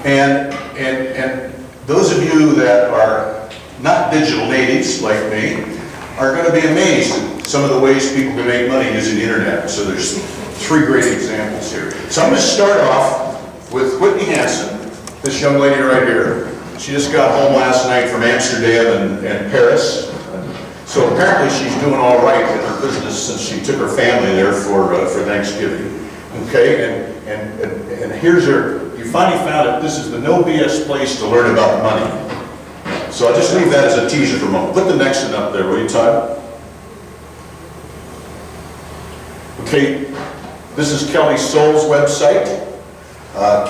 And those of you that are not digital natives like me are going to be amazed at some of the ways people can make money using the internet. So there's 3 great examples here. So I'm going to start off with Whitney Hansen, this young lady right here. She just got home last night from Amsterdam and Paris. So apparently she's doing all right in her business since she took her family there for Thanksgiving. Okay, and here's her. You finally found it. This is the no BS place to learn about money. So I'll just leave that as a teaser for a moment. Put the next one up there, will you, Todd? Okay, this is Kelly Soul's website.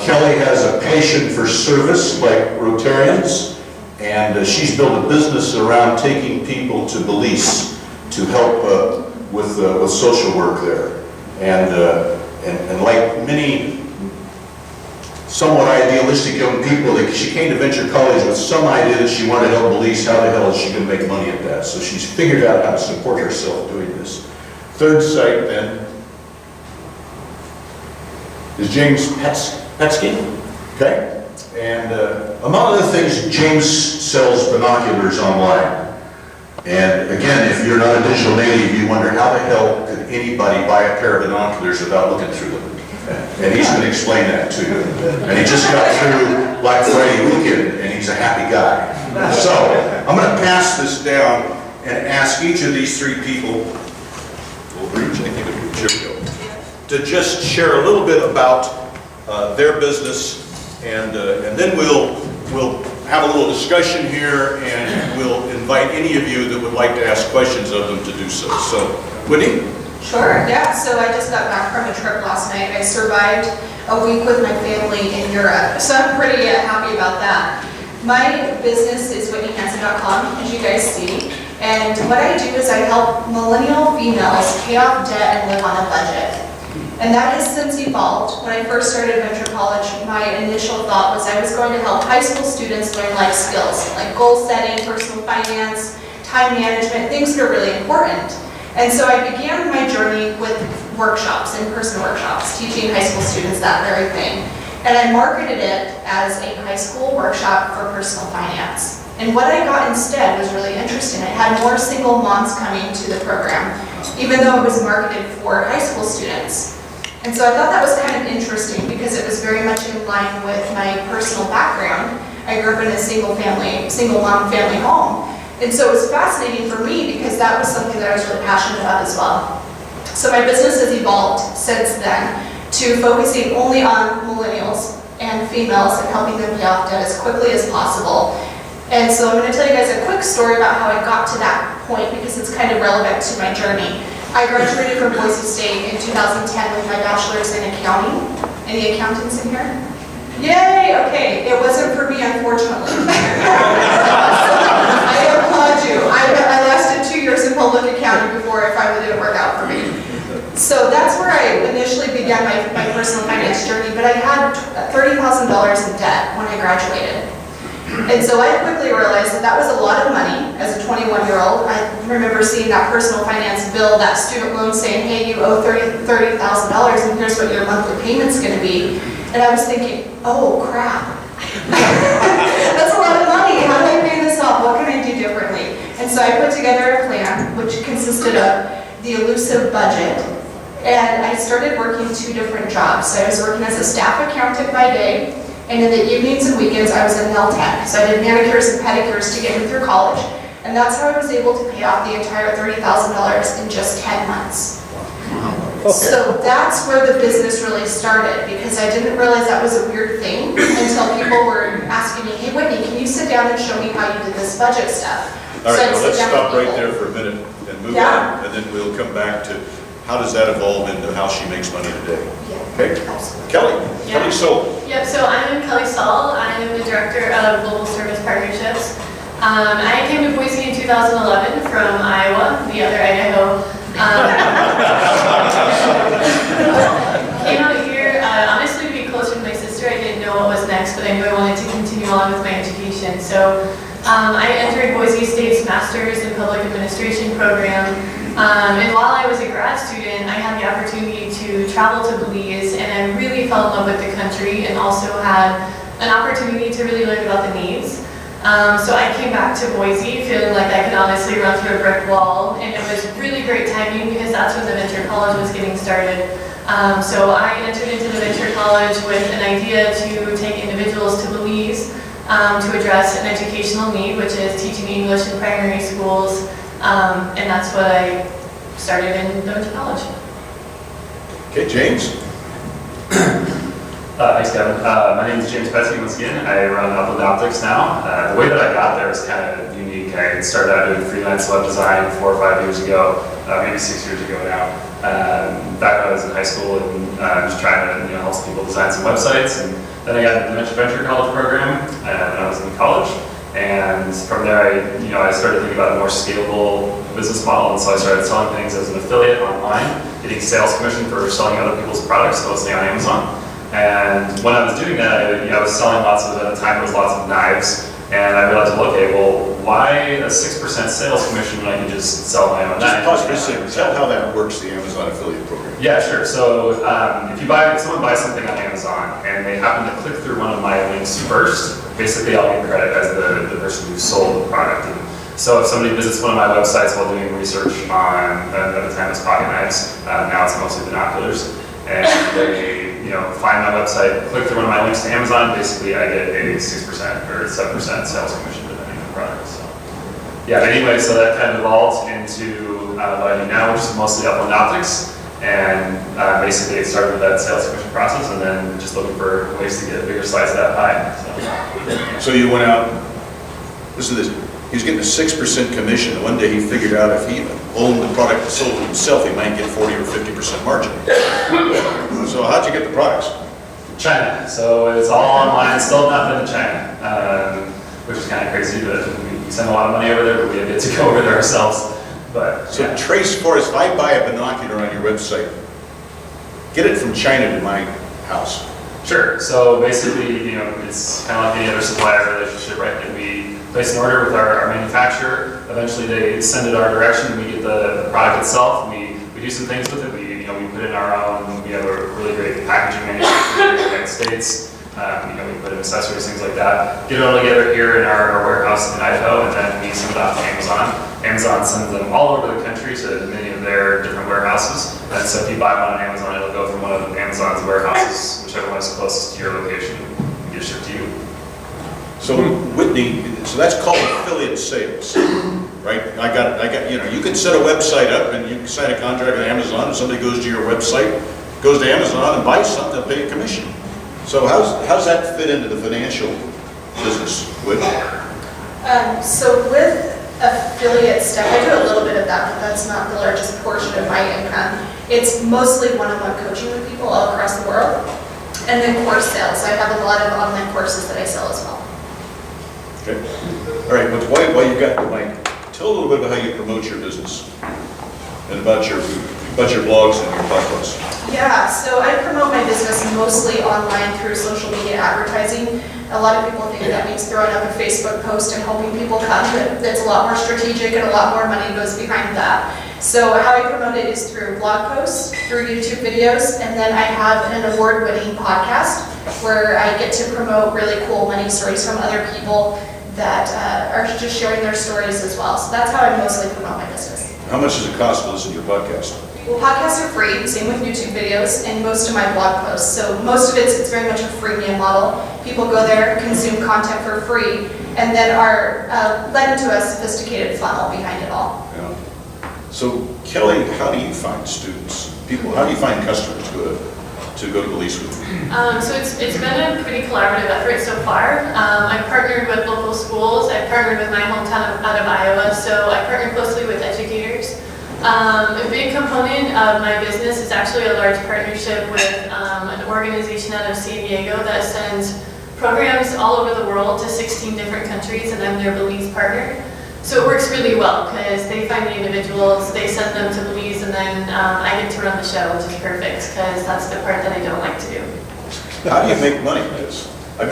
Kelly has a passion for service like Rotarians, and she's built a business around taking people to Belize to help with social work there. And like many somewhat idealistic young people, she came to Venture College with some idea that she wanted to help Belize. How the hell is she going to make money at that? So she's figured out how to support herself doing this. Third site then is James Petsky. Okay? And among other things, James sells binoculars online. And again, if you're not a digital native, you wonder how the hell could anybody buy a pair of binoculars without looking through them? And he's going to explain that to you. And he just got through Black Friday weekend, and he's a happy guy. So, I'm going to pass this down and ask each of these 3 people, to just share a little bit about their business, and then we'll have a little discussion here, and we'll invite any of you that would like to ask questions of them to do so. So, Whitney? Sure, yeah, so I just got back from a trip last night. I survived a week with my family in Europe, so I'm pretty happy about that. My business is WhitneyHansen.com, as you guys see, and what I do is I help millennial females pay off debt and live on a budget. And that has since evolved. When I first started Venture College, my initial thought was I was going to help high school students learn life skills, like goal setting, personal finance, time management, things that are really important. And so I began my journey with workshops, in-person workshops, teaching high school students that very thing. And I marketed it as a high school workshop for personal finance. And what I got instead was really interesting. I had more single moms coming to the program, even though it was marketed for high school students. And so I thought that was kind of interesting because it was very much in line with my personal background. I grew up in a single mom family home. And so it was fascinating for me because that was something that I was really passionate about as well. So my business has evolved since then to focusing only on millennials and females and helping them pay off debt as quickly as possible. And so I'm going to tell you guys a quick story about how I got to that point because it's kind of relevant to my journey. I graduated from Boise State in 2010 with my bachelor's in accounting. Any accountants in here? Yay! Okay, it wasn't for me, unfortunately. I applaud you. I lasted 2 years in public accounting before it finally didn't work out for me. So that's where I initially began my personal finance journey, but I had $30,000 in debt when I graduated. And so I quickly realized that that was a lot of money as a 21-year-old. I remember seeing that personal finance bill, that student loan saying, hey, you owe $30,000 and here's what your monthly payment's going to be. And I was thinking, oh crap, that's a lot of money. How do I pay this off? What can I do differently? And so I put together a plan which consisted of the elusive budget. And I started working 2 different jobs. So I was working as a staff accountant by day, and in the evenings and weekends I was a nail tech. So I did manicures and pedicures to get me through college. And that's how I was able to pay off the entire $30,000 in just 10 months. So that's where the business really started, because I didn't realize that was a weird thing until people were asking me, hey Whitney, can you sit down and show me how you did this budget stuff? All right, well, let's stop right there for a minute and move on, and then we'll come back to how does that evolve into how she makes money today. Yeah, okay? Absolutely. Kelly, Kelly Soul. Yep, so I'm Kelly Soul. I'm the Director of Global Service Partnerships. I came to Boise in 2011 from Iowa, the other Idaho. Came out here, honestly, to be closer to my sister. I didn't know what was next, but I knew I wanted to continue on with my education. So I entered Boise State's Master's in Public Administration program. And while I was a grad student, I had the opportunity to travel to Belize, and I really fell in love with the country and also had an opportunity to really learn about the needs. So I came back to Boise feeling like I could honestly run through a brick wall, and it was really great timing because that's when the Venture College was getting started. So I entered into the Venture College with an idea to take individuals to Belize to address an educational need, which is teaching English in primary schools, and that's what I started in the Venture College. Okay, James? Thanks, Kevin. My name is James Pesky once again. I run Upland Optics now. The way that I got there is kind of unique. I started out doing freelance web design 4 or 5 years ago, maybe 6 years ago now. Back when I was in high school and just trying to help people design some websites. And then I got into the Venture College program when I was in college. And from there, I started thinking about a more scalable business model. And so I started selling things as an affiliate online, getting sales commission for selling other people's products, mostly on Amazon. And when I was doing that, I was selling lots of, at the time, it was lots of knives. And I realized, well, okay, well, why a 6% sales commission when I can just sell my own knife? Just pause for a second. Tell how that works, the Amazon affiliate program. Yeah, sure. So if someone buys something on Amazon and they happen to click through one of my links first, basically I'll get credit as the person who sold the product. And so if somebody visits one of my websites while doing research on, at the time it's pocket knives, now it's mostly binoculars, and they find my website, click through one of my links to Amazon, basically I get a 6% or 7% sales commission depending on the product. So yeah, but anyway, so that kind of evolved into what I do now, which is mostly Upland Optics. And basically it started with that sales commission process and then just looking for ways to get a bigger slice of that pie. So you went out, listen to this, he was getting a 6% commission, and one day he figured out if he owned the product and sold it himself, he might get 40 or 50% margin. So how'd you get the products? China. So it's all online, still not been to China, which is kind of crazy, but we send a lot of money over there, but we have yet to go over there ourselves. But So yeah. trace for us, if I buy a binocular on your website, get it from China to my house. Sure. So basically, it's kind of like any other supplier relationship, right? That we place an order with our manufacturer. Eventually, they send it our direction. We get the product itself. We do some things with it. We put in our own. We have a really great packaging manufacturer in the United States. We put in accessories, things like that. Get it all together here in our warehouse in Idaho, and then we send it off to Amazon. Amazon sends them all over the country to many of their different warehouses. And so if you buy one on Amazon, it'll go from one of Amazon's warehouses, whichever one is closest to your location, and get shipped to you. So Whitney, so that's called affiliate sales, right? You can set a website up and you can sign a contract with Amazon and somebody goes to your website, goes to Amazon and buys something, they'll pay a commission. So how's that fit into the financial business, Whitney? So with affiliate stuff, I do a little bit of that, but that's not the largest portion of my income. It's mostly one-on-one coaching with people all across the world. And then course sales. I have a lot of online courses that I sell as well. Okay. All right, but while you got the mic, tell a little bit about how you promote your business and about your blogs and your podcasts. Yeah, so I promote my business mostly online through social media advertising. A lot of people think that means throwing up a Facebook post and hoping people come, but it's a lot more strategic and a lot more money goes behind that. So how I promote it is through blog posts, through YouTube videos, and then I have an award-winning podcast where I get to promote really cool money stories from other people that are just sharing their stories as well. So that's how I mostly promote my business. How much does it cost to listen to your podcast? Well, podcasts are free, same with YouTube videos, and most of my blog posts. So most of it's very much a freemium model. People go there, consume content for free, and then are led into a sophisticated funnel behind it all. Yeah. So Kelly, how do you find students? How do you find customers to go to Belize with you? So it's been a pretty collaborative effort so far. I've partnered with local schools. I've partnered with my hometown out of Iowa, so I partner closely with educators. A big component of my business is actually a large partnership with an organization out of San Diego that sends programs all over the world to 16 different countries, and I'm their Belize partner. So it works really well because they find the individuals, they send them to Belize, and then I get to run the show, which is perfect because that's the part that I don't like to do. How do you make money, Liz? I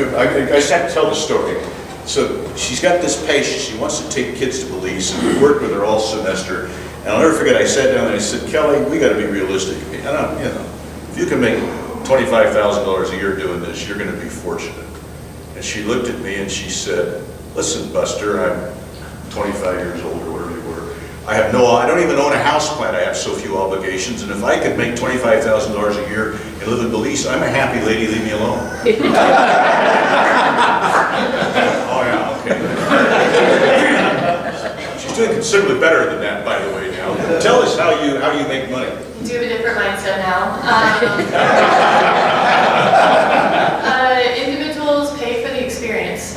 just have to tell the story. So she's got this patient, she wants to take kids to Belize, and we worked with her all semester. And I'll never forget, I sat down and I said, Kelly, we got to be realistic. If you can make $25,000 a year doing this, you're going to be fortunate. And she looked at me and she said, listen, Buster, I'm 25 years old or whatever you were. I don't even own a house plant. I have so few obligations. And if I could make $25,000 a year and live in Belize, I'm a happy lady, leave me alone. Oh yeah, okay. She's doing considerably better than that, by the way, now. Tell us how you make money. Do have a different mindset now. Individuals pay for the experience.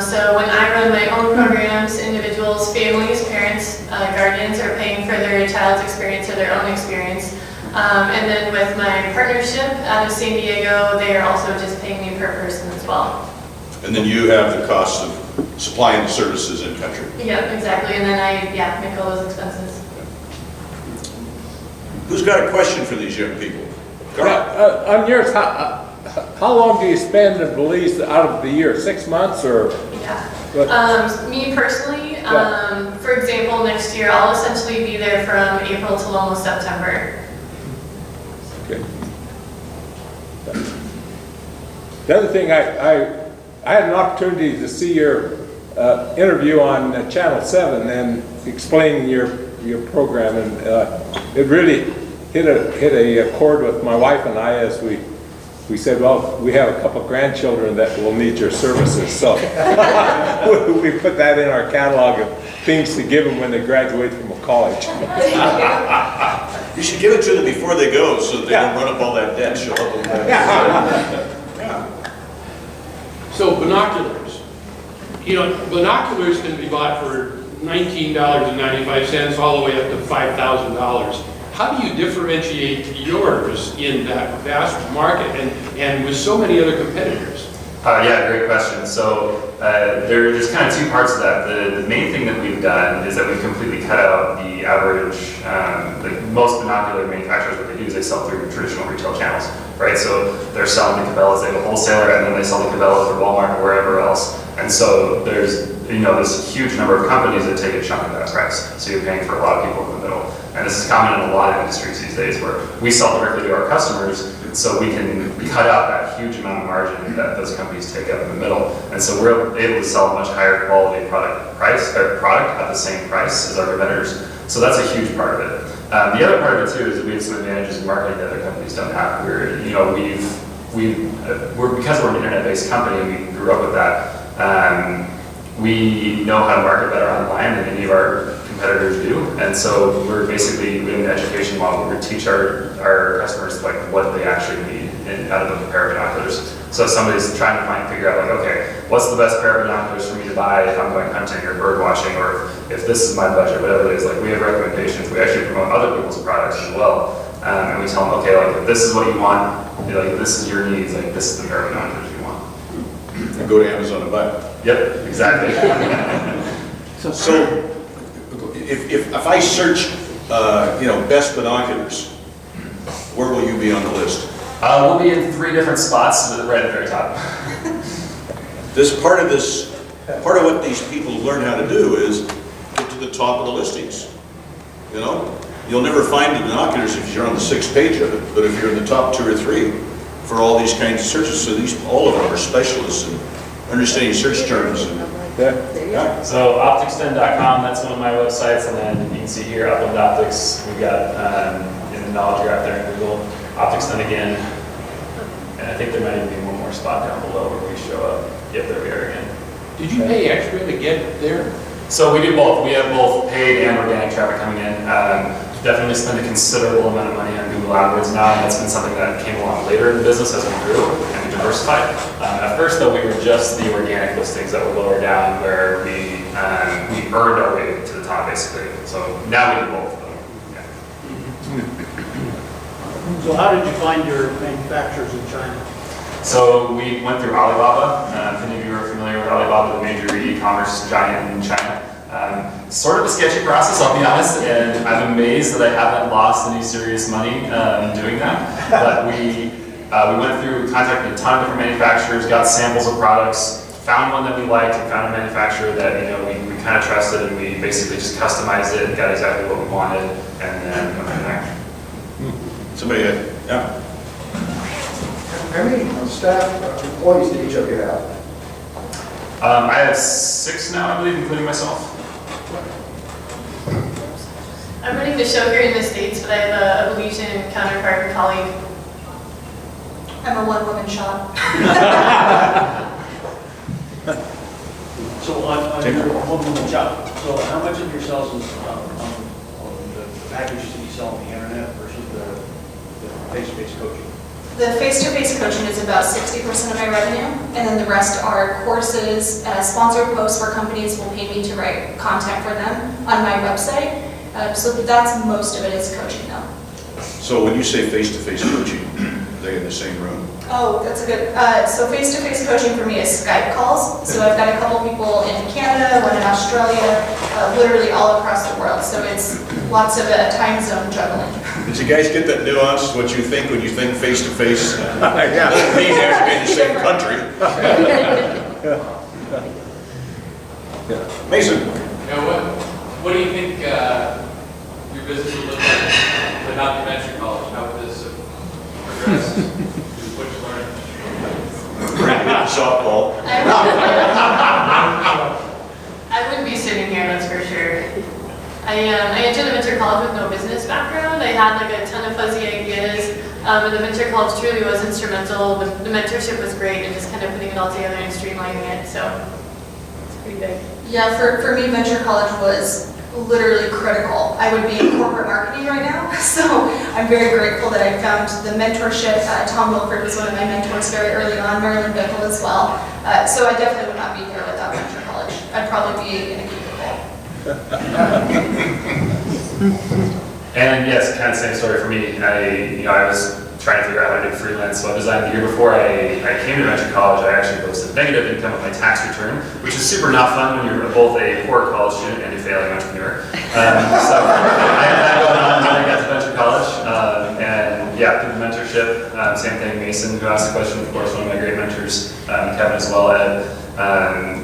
So when I run my own programs, individuals, families, parents, guardians are paying for their child's experience or their own experience. And then with my partnership out of San Diego, they are also just paying me per person as well. And then you have the cost of supplying the services in country. Yep, exactly. And then I, make all those expenses. Who's got a question for these young people? Carl? On yours, how long do you spend in Belize out of the year? 6 months or? Yeah. What? Me personally, for example, next year I'll essentially be there from April till almost September. Okay. The other thing, I had an opportunity to see your interview on Channel 7 and explaining your program, and it really hit a chord with my wife and I as we said, well, we have a couple of grandchildren that will need your services, so we put that in our catalog of things to give them when they graduate from a college. You should give it to them before they go so that they don't run up all that debt. Show up with that. So binoculars. Binoculars can be bought for $19.95 all the way up to $5,000. How do you differentiate yours in that vast market and with so many other competitors? Yeah, great question. So there's kind of two parts to that. The main thing that we've done is that we've completely cut out the average, like most binocular manufacturers, what they do is they sell through traditional retail channels, right? So they're selling the Cabela's, they have a wholesaler, and then they sell the Cabela's or Walmart or wherever else. And so there's this huge number of companies that take a chunk of that price. So you're paying for a lot of people in the middle. And this is common in a lot of industries these days where we sell directly to our customers, so we can cut out that huge amount of margin that those companies take up in the middle. And so we're able to sell a much higher quality product at the same price as our competitors. So that's a huge part of it. The other part of it too is that we have some advantages in marketing that other companies don't have. Because we're an internet-based company and we grew up with that, we know how to market better online than any of our competitors do, and so we have an education model where we teach our customers like what they actually need out of a pair of binoculars. So if somebody's trying to figure out okay, what's the best pair of binoculars for me to buy if I'm going hunting or bird watching, or if this is my budget, whatever it is, we have recommendations. We actually promote other people's products as well, and we tell them, okay, if this is what you want, this is your needs, this is the pair of binoculars you want. And go to Amazon and buy it. Yep, exactly. So if I search, best binoculars, where will you be on the list? We'll be in 3 different spots, right at the very top. Part of what these people learn how to do is get to the top of the listings. You'll never find the binoculars if you're on the 6th page of it, but if you're in the top 2 or 3 for all these kinds of searches, so all of them are specialists in understanding search terms. So opticsden.com, that's one of my websites, and then you can see here Upland Optics. We've got in the knowledge graph there in Google, Opticsden again, and I think there might even be one more spot down below where we show up. Yep, there we are again. Did you pay extra to get there? So we do both. We have both paid and organic traffic coming in. Definitely spend a considerable amount of money on Google AdWords now, and that's been something that came along later in the business as we grew and we diversified. At first, though, we were just the organic listings that were lower down, where we earned our way to the top, basically. So now we do both of them. Yeah. So how did you find your manufacturers in China? So we went through Alibaba. If any of you are familiar with Alibaba, the major e-commerce giant in China. Sort of a sketchy process, I'll be honest, and I'm amazed that I haven't lost any serious money doing that. But we went through, contacted a ton of different manufacturers, got samples of products, found one that we liked, and found a manufacturer that we kind of trusted, and we basically just customized it and got exactly what we wanted, and then went from there. Somebody had, yeah. How many staff employees do each of you have? I have 6 now, I believe, including myself. I'm running the show here in the States, but I have a Belizean counterpart colleague. I'm a one-woman shop. So on your one-woman shop, so how much of your sales is on the packages that you sell on the internet versus the face-to-face coaching? The face-to-face coaching is about 60% of my revenue, and then the rest are courses, sponsored posts where companies will pay me to write content for them on my website. So that's most of it is coaching though. So when you say face-to-face coaching, are they in the same room? Oh, that's a good, so face-to-face coaching for me is Skype calls. So I've got a couple people in Canada, one in Australia, literally all across the world. So it's lots of time zone juggling. Did you guys get that nuance, what you think when you think face-to-face? Yeah. Doesn't mean you have to be in the same country. Mason? Now, what do you think your business would look like without the venture college? How would this have progressed? What you learned? Softball. I wouldn't be sitting here, that's for sure. I entered the venture college with no business background. I had like a ton of fuzzy ideas, and the venture college truly was instrumental. The mentorship was great, and just kind of putting it all together and streamlining it. So it's pretty big. Yeah, for me, venture college was literally critical. I would be in corporate marketing right now, so I'm very grateful that I found the mentorship. Tom Wilford was one of my mentors very early on, Marilyn Bickle as well. So I definitely would not be here without venture college. I'd probably be in a cubicle. And yes, kind of same story for me. I was trying to figure out how to do freelance web design. The year before I came to venture college, I actually posted negative income with my tax return, which is super not fun when you're both a poor college student and a failing entrepreneur. So I had that going on when I got to venture college. And yeah, through the mentorship, same thing. Mason, who asked the question, of course, one of my great mentors, Kevin as well, Ed.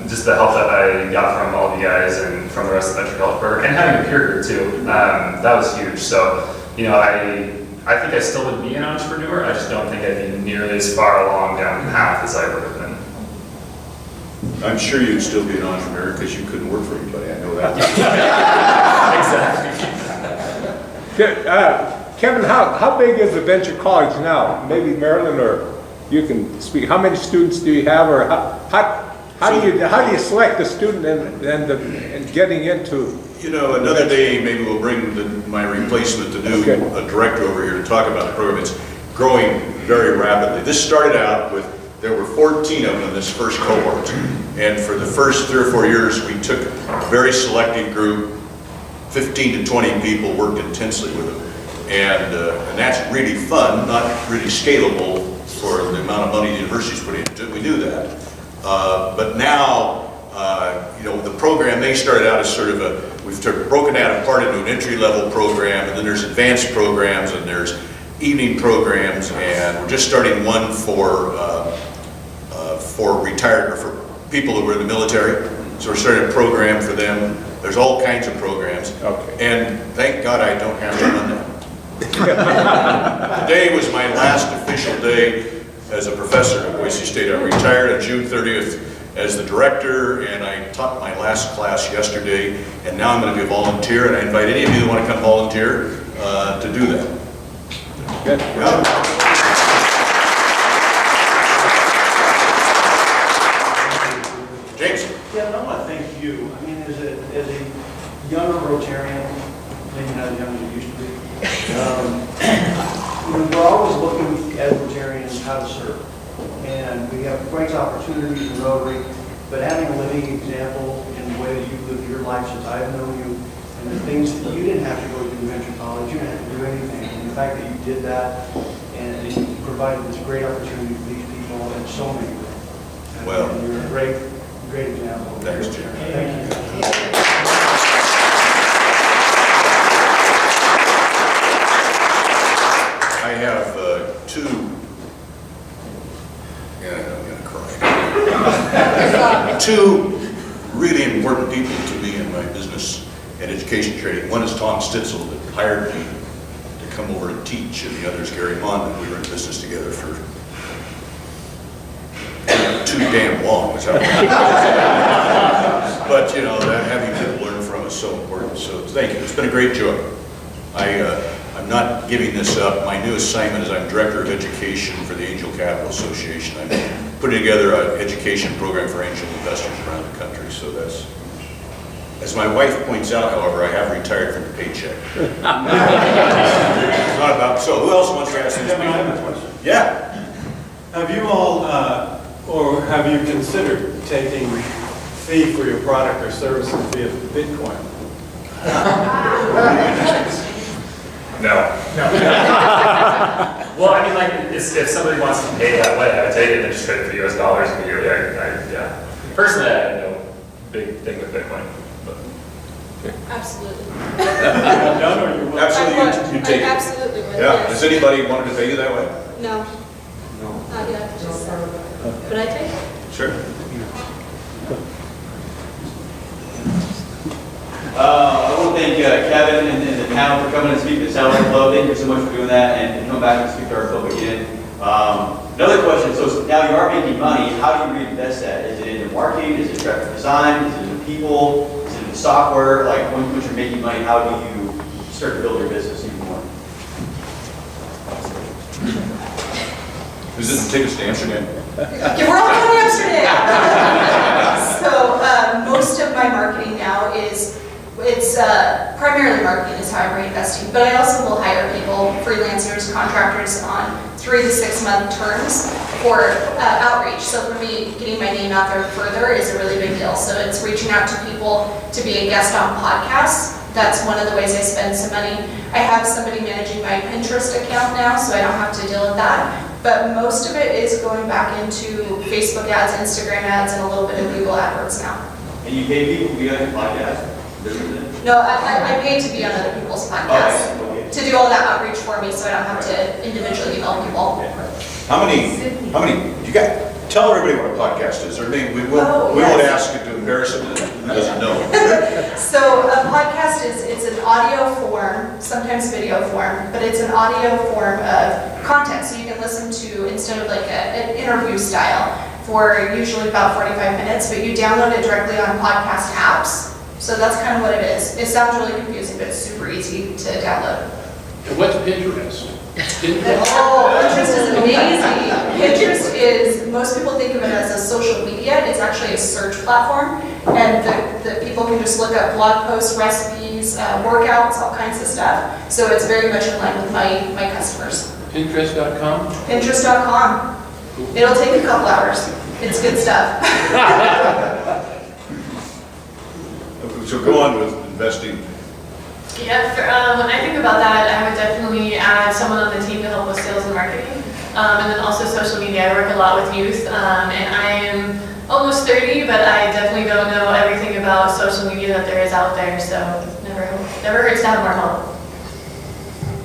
Just the help that I got from all of you guys and from the rest of the venture college program, and having a peer group too, that was huge. So, I think I still would be an entrepreneur. I just don't think I'd be nearly as far along down the path as I would have been. I'm sure you'd still be an entrepreneur because you couldn't work for anybody, I know that. Exactly. Kevin, how big is the venture college now? Maybe Marilyn, or you can speak. How many students do you have, or how do you select the student and getting into? Another day, maybe we'll bring my replacement, the new director over here to talk about the program. It's growing very rapidly. This started out with, there were 14 of them in this first cohort. And for the first 3 or 4 years, we took a very selective group, 15 to 20 people, worked intensely with them. And that's really fun, not really scalable for the amount of money the university's putting into it. We do that. But now, the program, they started out as sort of we've broken out apart into an entry-level program, and then there's advanced programs, and there's evening programs, and we're just starting one for retired, or for people who were in the military. So we're starting a program for them. There's all kinds of programs. Okay. And thank God I don't have to run them. Today was my last official day as a professor at Boise State. I retired on June 30th as the director, and I taught my last class yesterday, and now I'm going to be a volunteer, and I invite any of you that want to come volunteer to do that. Good. James? Kevin, I want to thank you. I mean, as a younger Rotarian, maybe not as young as you used to be, we're always looking as Rotarians how to serve. And we have great opportunities in Rotary, but having a living example in the way that you live your life since I've known you, and the things that you didn't have to go to venture college, you didn't have to do anything. And the fact that you did that, and you provided this great opportunity for these people, and so many things. Well, and you're a great example. Thanks, Jim. Thank you. I have two, I'm going to cry. Two really important people to me in my business and education training. One is Tom Stitzel, that hired me to come over and teach, and the other is Gary Mondman. We were in business together for 2 too damn long, which I but, you know, that having people learn from is so important, so thank you. It's been a great joy. I'm not giving this up. My new assignment is I'm Director of Education for the Angel Capital Association. I'm putting together an education program for angel investors around the country, so that's, as my wife points out, however, I have retired from the paycheck. It's not about, so who else wants to ask this? Kevin, I have a question. Yeah. Have you all, or have you considered taking fee for your product or services via Bitcoin? No. Well, I mean, like, if somebody wants to pay that way, I would take it and just trade it for US dollars immediately. Yeah. Personally, I have no big thing with Bitcoin. But. Absolutely. Absolutely, you take I it. absolutely would, Yeah, yes. has anybody wanted to pay you that way? No. Not yet, just, but I take it. Sure. I want to thank Kevin and the panel for coming and speaking to Satellite Club. Thank you so much for doing that and coming back and speak to our club again. Another question, so now you are making money, how do you reinvest that? Is it in the marketing, is it graphic design, is it in the people, is it in the software? Like once you're making money, how do you start to build your business even more? Is it the tickets to Amsterdam? Okay, we're all going to Amsterdam. So most of my marketing now is, it's primarily marketing is how I'm reinvesting, but I also will hire people, freelancers, contractors on 3 to 6 month terms for outreach. So for me, getting my name out there further is a really big deal. So it's reaching out to people to be a guest on podcasts. That's one of the ways I spend some money. I have somebody managing my Pinterest account now, so I don't have to deal with that. But most of it is going back into Facebook ads, Instagram ads, and a little bit of Google AdWords now. And you pay people to be on your podcast? No, I pay to be on other people's podcasts, to do all that outreach for me, so I don't have to individually email people. How many, you got, tell everybody what a podcast is. Or maybe we won't ask you to embarrass them who doesn't know. So a podcast it's an audio form, sometimes video form, but it's an audio form of content. So you can listen to, instead of like an interview style, for usually about 45 minutes, but you download it directly on podcast apps. So that's kind of what it is. It sounds really confusing, but it's super easy to download. And what's Pinterest? Oh, Pinterest is amazing. Pinterest is, most people think of it as a social media. It's actually a search platform. And the people can just look up blog posts, recipes, workouts, all kinds of stuff. So it's very much in line with my customers. Pinterest.com? Pinterest.com. It'll take a couple hours. It's good stuff. So go on with investing. Yeah, when I think about that, I would definitely add someone on the team to help with sales and marketing. And then also social media. I work a lot with youth, and I am almost 30, but I definitely don't know everything about social media that there is out there, so never hurts to have more help.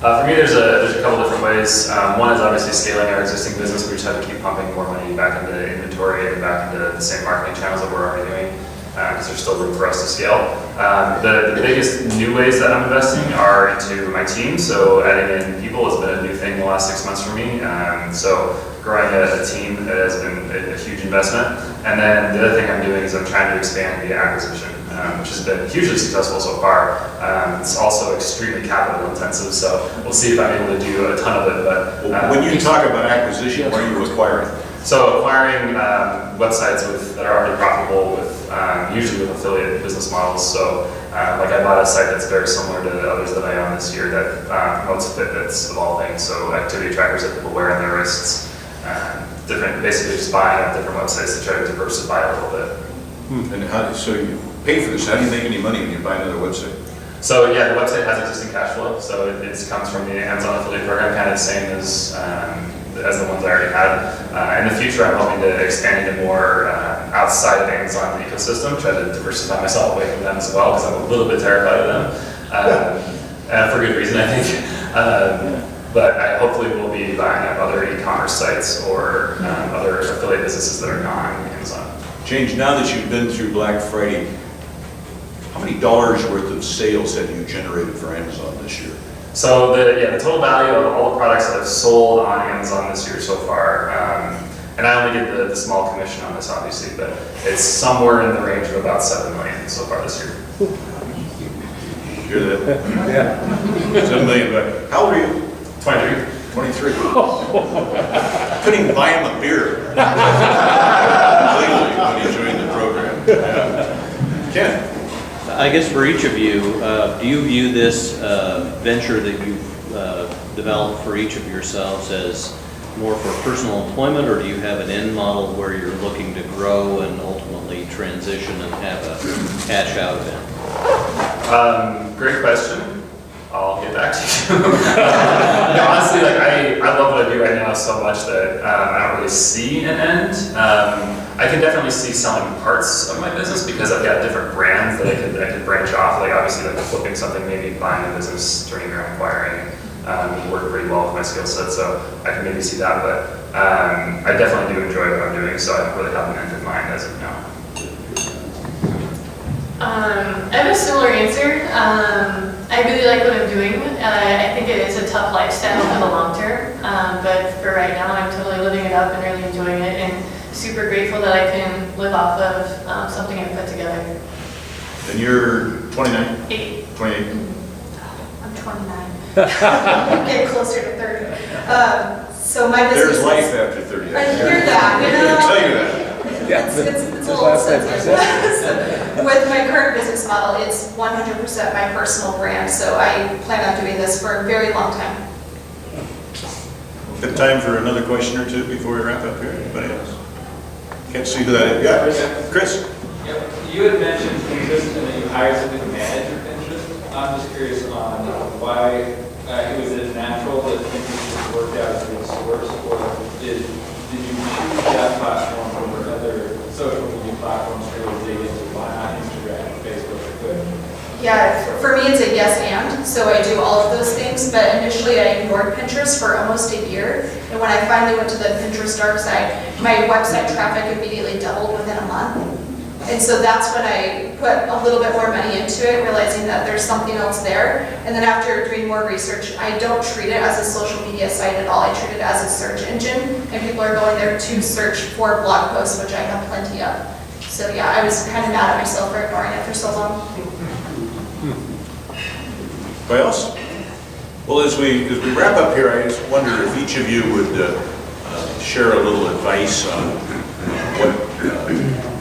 For me, there's a couple different ways. One is obviously scaling our existing business. We just have to keep pumping more money back into inventory and back into the same marketing channels that we're already doing, because there's still room for us to scale. The biggest new ways that I'm investing are into my team. So adding in people has been a new thing the last 6 months for me. So growing a team has been a huge investment. And then the other thing I'm doing is I'm trying to expand via acquisition, which has been hugely successful so far. It's also extremely capital intensive, so we'll see if I'm able to do a ton of it. But When you talk about acquisition, what are you acquiring? So acquiring websites that are already profitable with usually with affiliate business models. So like I bought a site that's very similar to the others that I own this year that promotes Fitbits of all things. So activity trackers that people wear on their wrists. Basically just buying up different websites to try to diversify a little bit. And so you pay for this, how do you make any money when you buy another website? So yeah, the website has existing cash flow. So it comes from the Amazon affiliate program, kind of the same as the ones I already had. In the future, I'm hoping to expand into more outside of Amazon ecosystem, try to diversify myself away from them as well, because I'm a little bit terrified of them, and for good reason, I think. But I hopefully will be buying up other e-commerce sites or other affiliate businesses that are not on Amazon. James, now that you've been through Black Friday, how many dollars worth of sales have you generated for Amazon this year? So the total value of all the products that I've sold on Amazon this year so far And I only get the small commission on this, obviously, but it's somewhere in the range of about 7 million so far this year. Hear that? Yeah. 7 million, but how old are you? 23. 23. Couldn't even buy him a beer. Legally, when he joined the program. Yeah. Ken? I guess for each of you, do you view this venture that you've developed for each of yourselves as more for personal employment, or do you have an end model where you're looking to grow and ultimately transition and have a cash out event? Great question. I'll get back to you. No, honestly, like I love what I do right now so much that I don't really see an end. I can definitely see selling parts of my business because I've got different brands that I could branch off. Like obviously, like flipping something, maybe buying a business, turning around, acquiring, would work pretty well with my skill set. So I can maybe see that, but I definitely do enjoy what I'm doing. So I don't really have an end in mind as of now. I have a similar answer. I really like what I'm doing. I think it is a tough lifestyle for the long term, but for right now, I'm totally living it up and really enjoying it, and super grateful that I can live off of something I put together. And you're 29? 8. 28? I'm 29. I'm getting closer to 30. So my business There's is- life after 30. I hear that, you I know. can tell you that. Yeah. It's a Just little last night, sensitive. With my current business model, it's 100% my personal brand, so I plan on doing this for a very long time. Got time for another question or two before we wrap up here? Anybody else? Can't see who that is. Yeah, Chris? Yep. You had mentioned Pinterest and that you hired somebody to manage your Pinterest. I'm just curious on why, was it natural that Pinterest worked out as a source, or did you choose that platform over other social media platforms to really dig into? Why not Instagram and Facebook or Twitter? Yeah, for me, it's a yes and, so I do all of those things, but initially I ignored Pinterest for almost a year, and when I finally went to the Pinterest dark side, my website traffic immediately doubled within a month. And so that's when I put a little bit more money into it, realizing that there's something else there. And then after doing more research, I don't treat it as a social media site at all. I treat it as a search engine, and people are going there to search for blog posts, which I have plenty of. So yeah, I was kind of mad at myself for ignoring it for so long. Anybody else? Well, as we wrap up here, I just wonder if each of you would share a little advice on what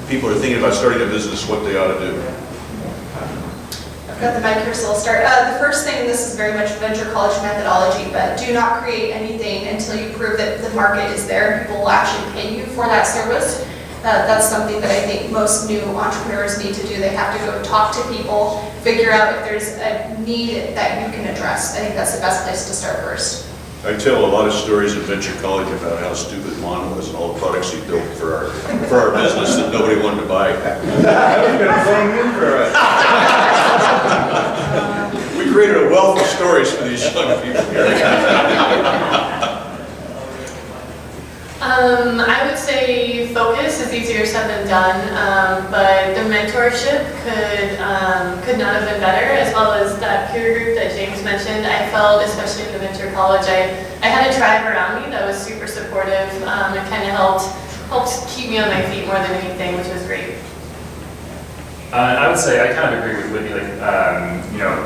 people are thinking about starting a business, what they ought to do. I've got the mic here, so I'll start. The first thing, and this is very much venture college methodology, but do not create anything until you prove that the market is there. People will actually pay you for that service. That's something that I think most new entrepreneurs need to do. They have to go talk to people, figure out if there's a need that you can address. I think that's the best place to start first. I tell a lot of stories at Venture College about how stupid Lon was and all the products he built for our business that nobody wanted to buy. We created a wealth of stories for these young people here. I would say focus is easier said than done, but the mentorship could not have been better, as well as that peer group that James mentioned. I felt, especially in the venture college, I had a tribe around me that was super supportive and kind of helped keep me on my feet more than anything, which was great. I would say I kind of agree with Whitney, like,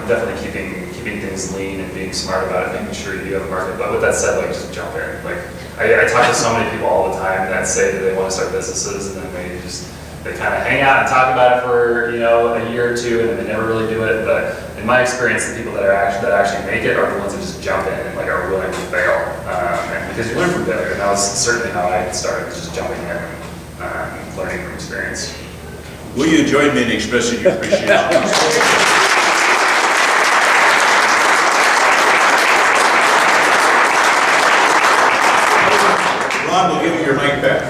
definitely keeping things lean and being smart about it, making sure you do have a market. But with that said, like, just jump in. Like, I talk to so many people all the time that say that they want to start businesses, and then they kind of hang out and talk about it for, a year or two, and then they never really do it. But in my experience, the people that actually make it are the ones that just jump in and like are willing to fail. And because you learn from failure, and that was certainly how I started, was just jumping in and learning from experience. Will you join me in expressing your appreciation? Ron, we'll give you your mic back.